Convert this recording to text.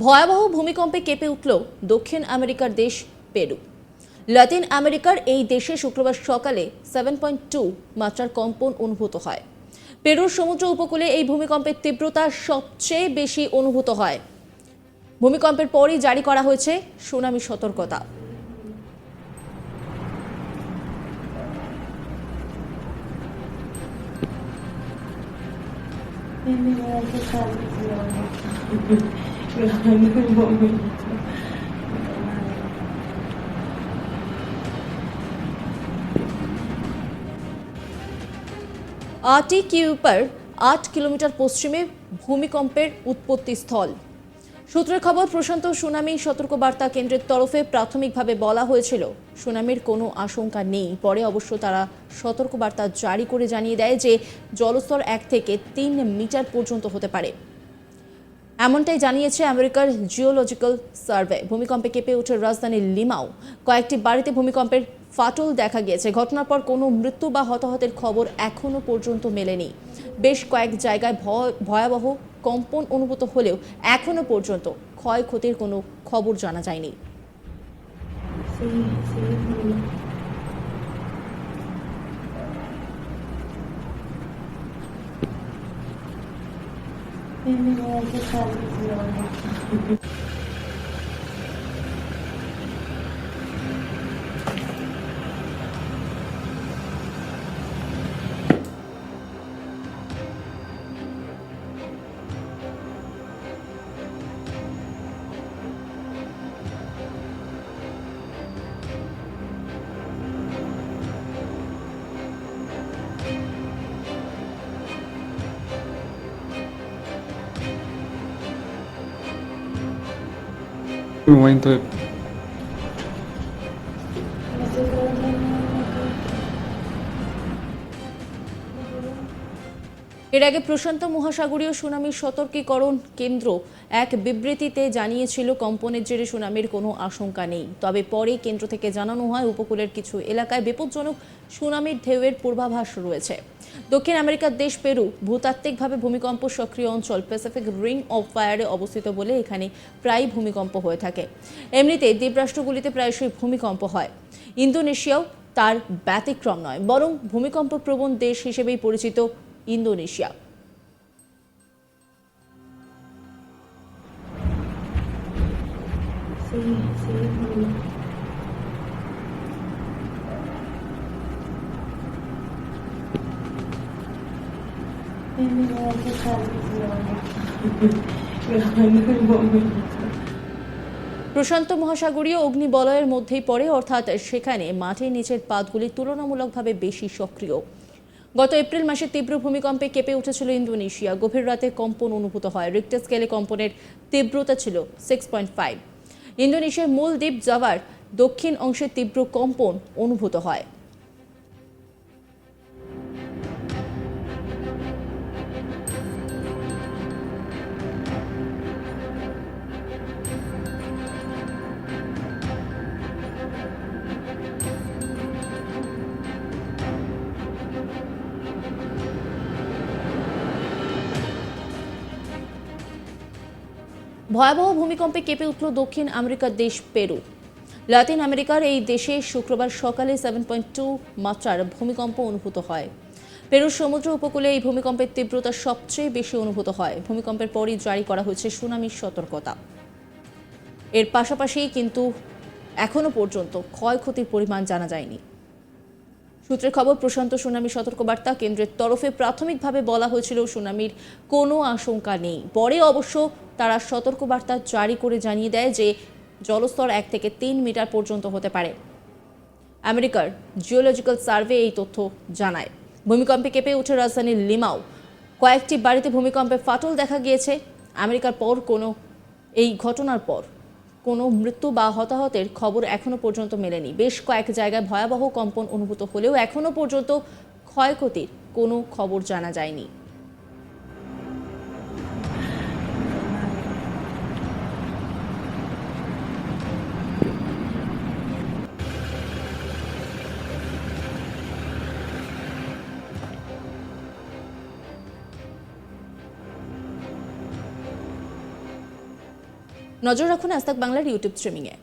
ভয়াবহ ভূমিকম্পে কেঁপে উঠল দক্ষিণ আমেরিকার দেশ পেরু। লাতিন আমেরিকার এই দেশে শুক্রবার সকালে 7.2 মাত্রার কম্পন অনুভূত হয়। পেরুর সমুদ্র উপকূলে এই ভূমিকম্পের তীব্রতা সবচেয়ে বেশি অনুভূত হয়। ভূমিকম্পের পরই জারি করা হয়েছে সুনামি সতর্কতা। আটিকিউপার 8 কিলোমিটার পশ্চিমে ভূমিকম্পের উৎপত্তি স্থল। সূত্রের খবর, প্রশান্ত সুনামি সতর্কবার্তা কেন্দ্রের তরফে প্রাথমিকভাবে বলা হয়েছিল সুনামির কোনো আশঙ্কা নেই। পরে অবশ্য তারা সতর্কবার্তা জারি করে জানিয়ে দেয় যে জলস্তর 1 থেকে 3 মিটার পর্যন্ত হতে পারে। এমনটাই জানিয়েছে আমেরিকার জিওলজিক্যাল সার্ভে। ভূমিকম্পে কেঁপে ওঠে রাজধানী লিমাও। কয়েকটি বাড়িতে ভূমিকম্পের ফাটল দেখা গিয়েছে। ঘটনার পর কোনো মৃত্যু বা হতাহতের খবর এখনো পর্যন্ত মেলেনি। বেশ কয়েক জায়গায় ভয়াবহ কম্পন অনুভূত হলেও এখনো পর্যন্ত ক্ষয়ক্ষতির কোনো খবর জানা যায়নি। Un momento de... এর আগে প্রশান্ত মহাসাগরীয় সুনামি সতর্কীকরণ কেন্দ্র এক বিবৃতিতে জানিয়েছিল কম্পনের জেরে সুনামির কোনো আশঙ্কা নেই। তবে পরে কেন্দ্র থেকে জানানো হয় উপকূলের কিছু এলাকায় বিপজ্জনক সুনামির ঢেউয়ের পূর্বাভাস রয়েছে। দক্ষিণ আমেরিকার দেশ পেরু ভূতাত্ত্বিকভাবে ভূমিকম্প সক্রিয় অঞ্চল, প্যাসিফিক রিং অফ ফায়ারে অবস্থিত বলে এখানে প্রায়ই ভূমিকম্প হয়ে থাকে। এমনিতে দ্বীপরাষ্ট্রগুলিতে প্রায়শই ভূমিকম্প হয়। ইন্দোনেশিয়াও তার ব্যতিক্রম নয়, বরং ভূমিকম্প প্রবণ দেশ হিসেবেই পরিচিত ইন্দোনেশিয়া। প্রশান্ত মহাসাগরীয় অগ্নিবলয়ের মধ্যেই পড়ে, অর্থাৎ সেখানে মাটির নিচের পাতগুলি তুলনামূলকভাবে বেশি সক্রিয়। গত এপ্রিল মাসে তীব্র ভূমিকম্পে কেঁপে উঠেছিল ইন্দোনেশিয়া। গভীর রাতে কম্পন অনুভূত হয়। রিক্টার স্কেলে কম্পনের তীব্রতা ছিল 6.5। ইন্দোনেশিয়ার মূল দ্বীপ জাভার দক্ষিণ অংশে তীব্র কম্পন অনুভূত হয়। ভয়াবহ ভূমিকম্পে কেঁপে উঠল দক্ষিণ আমেরিকার দেশ পেরু। লাতিন আমেরিকার এই দেশে শুক্রবার সকালে 7.2 মাত্রার ভূমিকম্প অনুভূত হয়। পেরুর সমুদ্র উপকূলে এই ভূমিকম্পের তীব্রতা সবচেয়ে বেশি অনুভূত হয়। ভূমিকম্পের পরই জারি করা হয়েছে সুনামির সতর্কতা। এর পাশাপাশি কিন্তু এখনো পর্যন্ত ক্ষয়ক্ষতির পরিমাণ জানা যায়নি। সূত্রের খবর, প্রশান্ত সুনামি সতর্কবার্তা কেন্দ্রের তরফে প্রাথমিকভাবে বলা হয়েছিল সুনামির কোনো আশঙ্কা নেই। পরে অবশ্য তারা সতর্কবার্তা জারি করে জানিয়ে দেয় যে জলস্তর 1 থেকে 3 মিটার পর্যন্ত হতে পারে। আমেরিকার জিওলজিক্যাল সার্ভে এই তথ্য জানায়। ভূমিকম্পে কেঁপে ওঠে রাজধানী লিমাও। কয়েকটি বাড়িতে ভূমিকম্পে ফাটল দেখা গিয়েছে। আমেরিকার পর এই ঘটনার পর কোনো মৃত্যু বা হতাহতের খবর এখনো পর্যন্ত মেলেনি। বেশ কয়েক জায়গায় ভয়াবহ কম্পন অনুভূত হলেও এখনো পর্যন্ত ক্ষয়ক্ষতির কোনো খবর জানা যায়নি। নজর রাখুন আজ তাক বাংলার ইউটিউব স্ট্রিমিংয়ে।